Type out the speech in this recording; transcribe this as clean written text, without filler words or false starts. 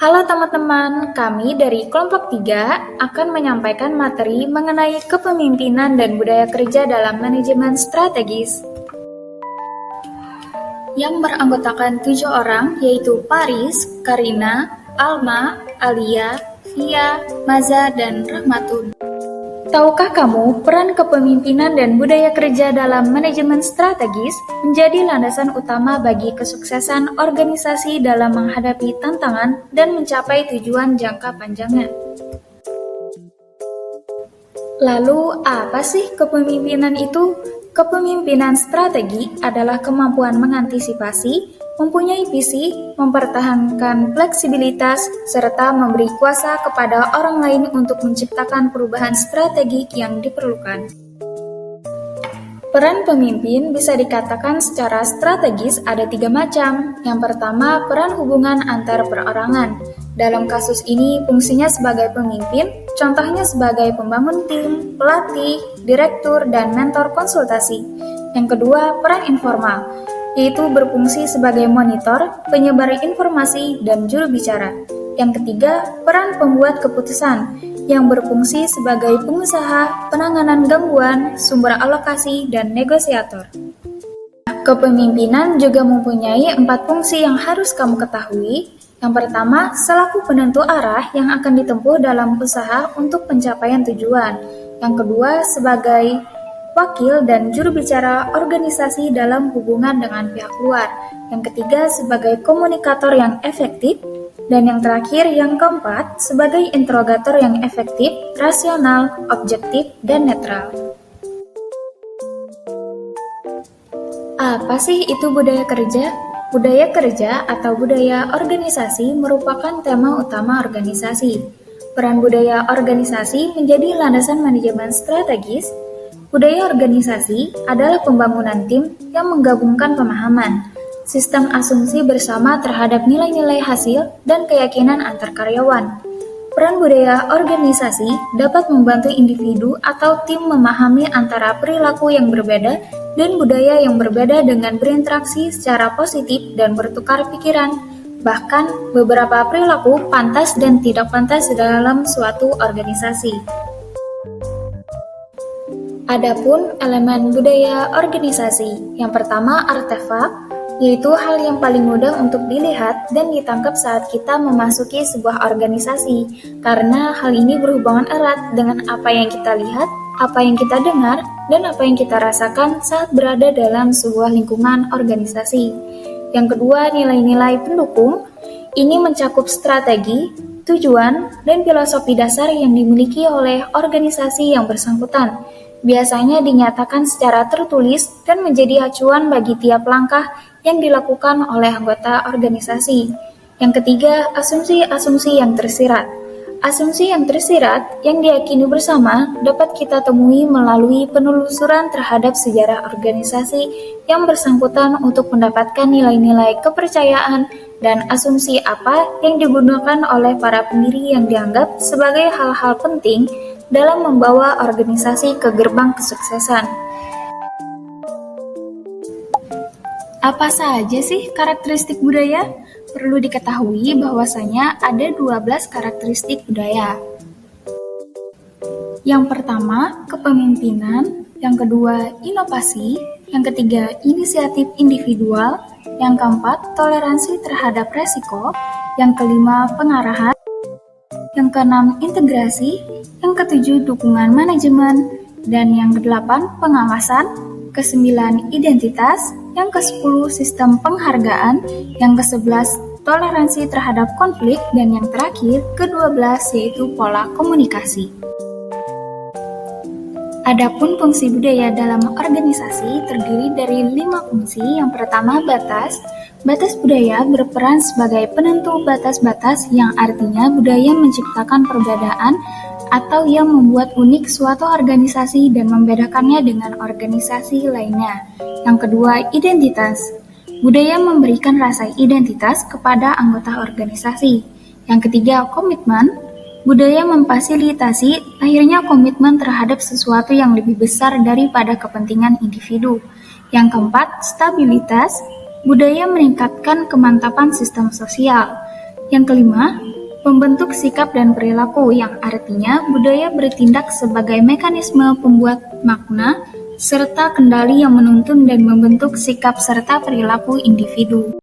Halo teman-teman, kami dari kelompok 3 akan menyampaikan materi mengenai kepemimpinan dan budaya kerja dalam manajemen strategis yang beranggotakan 7 orang, yaitu Paris, Karina, Alma, Alia, Via, Maza, dan Rahmatun. Tahukah kamu peran kepemimpinan dan budaya kerja dalam manajemen strategis menjadi landasan utama bagi kesuksesan organisasi dalam menghadapi tantangan dan mencapai tujuan jangka panjangnya? Lalu, apa sih kepemimpinan itu? Kepemimpinan strategi adalah kemampuan mengantisipasi, mempunyai visi, mempertahankan fleksibilitas, serta memberi kuasa kepada orang lain untuk menciptakan perubahan strategik yang diperlukan. Peran pemimpin bisa dikatakan secara strategis ada 3 macam. Yang pertama, peran hubungan antar perorangan. Dalam kasus ini, fungsinya sebagai pemimpin, contohnya sebagai pembangun tim, pelatih, direktur, dan mentor konsultasi. Yang kedua, peran informal, yaitu berfungsi sebagai monitor, penyebar informasi, dan juru bicara. Yang ketiga, peran pembuat keputusan, yang berfungsi sebagai pengusaha, penanganan gangguan, sumber alokasi, dan negosiator. Kepemimpinan juga mempunyai 4 fungsi yang harus kamu ketahui. Yang pertama, selaku penentu arah yang akan ditempuh dalam usaha untuk pencapaian tujuan. Yang kedua, sebagai wakil dan juru bicara organisasi dalam hubungan dengan pihak luar. Yang ketiga, sebagai komunikator yang efektif. Dan yang terakhir, yang keempat, sebagai interrogator yang efektif, rasional, objektif, dan netral. Apa sih itu budaya kerja? Budaya kerja atau budaya organisasi merupakan tema utama organisasi. Peran budaya organisasi menjadi landasan manajemen strategis. Budaya organisasi adalah pembangunan tim yang menggabungkan pemahaman, sistem asumsi bersama terhadap nilai-nilai hasil dan keyakinan antar karyawan. Peran budaya organisasi dapat membantu individu atau tim memahami antara perilaku yang berbeda dan budaya yang berbeda dengan berinteraksi secara positif dan bertukar pikiran. Bahkan, beberapa perilaku pantas dan tidak pantas dalam suatu organisasi. Adapun elemen budaya organisasi, yang pertama artefak, yaitu hal yang paling mudah untuk dilihat dan ditangkap saat kita memasuki sebuah organisasi, karena hal ini berhubungan erat dengan apa yang kita lihat, apa yang kita dengar, dan apa yang kita rasakan saat berada dalam sebuah lingkungan organisasi. Yang kedua, nilai-nilai pendukung. Ini mencakup strategi, tujuan, dan filosofi dasar yang dimiliki oleh organisasi yang bersangkutan. Biasanya dinyatakan secara tertulis dan menjadi acuan bagi tiap langkah yang dilakukan oleh anggota organisasi. Yang ketiga, asumsi-asumsi yang tersirat. Asumsi yang tersirat yang diyakini bersama dapat kita temui melalui penelusuran terhadap sejarah organisasi yang bersangkutan untuk mendapatkan nilai-nilai kepercayaan dan asumsi apa yang digunakan oleh para pendiri yang dianggap sebagai hal-hal penting dalam membawa organisasi ke gerbang kesuksesan. Apa saja sih karakteristik budaya? Perlu diketahui bahwasanya ada 12 karakteristik budaya. Yang pertama, kepemimpinan. Yang kedua, inovasi. Yang ketiga, inisiatif individual. Yang keempat, toleransi terhadap resiko. Yang kelima, pengarahan. Yang keenam, integrasi. Yang ketujuh, dukungan manajemen. Dan yang kedelapan, pengawasan. Kesembilan, identitas. Yang ke-10, sistem penghargaan. Yang ke-11, toleransi terhadap konflik. Dan yang terakhir, ke-12, yaitu pola komunikasi. Adapun fungsi budaya dalam organisasi terdiri dari 5 fungsi. Yang pertama, batas. Batas budaya berperan sebagai penentu batas-batas, yang artinya budaya menciptakan perbedaan atau yang membuat unik suatu organisasi dan membedakannya dengan organisasi lainnya. Yang kedua, identitas. Budaya memberikan rasa identitas kepada anggota organisasi. Yang ketiga, komitmen. Budaya memfasilitasi lahirnya komitmen terhadap sesuatu yang lebih besar daripada kepentingan individu. Yang keempat, stabilitas. Budaya meningkatkan kemantapan sistem sosial. Yang kelima, Membentuk sikap dan perilaku, yang artinya budaya bertindak sebagai mekanisme pembuat makna serta kendali yang menuntun dan membentuk sikap serta perilaku individu.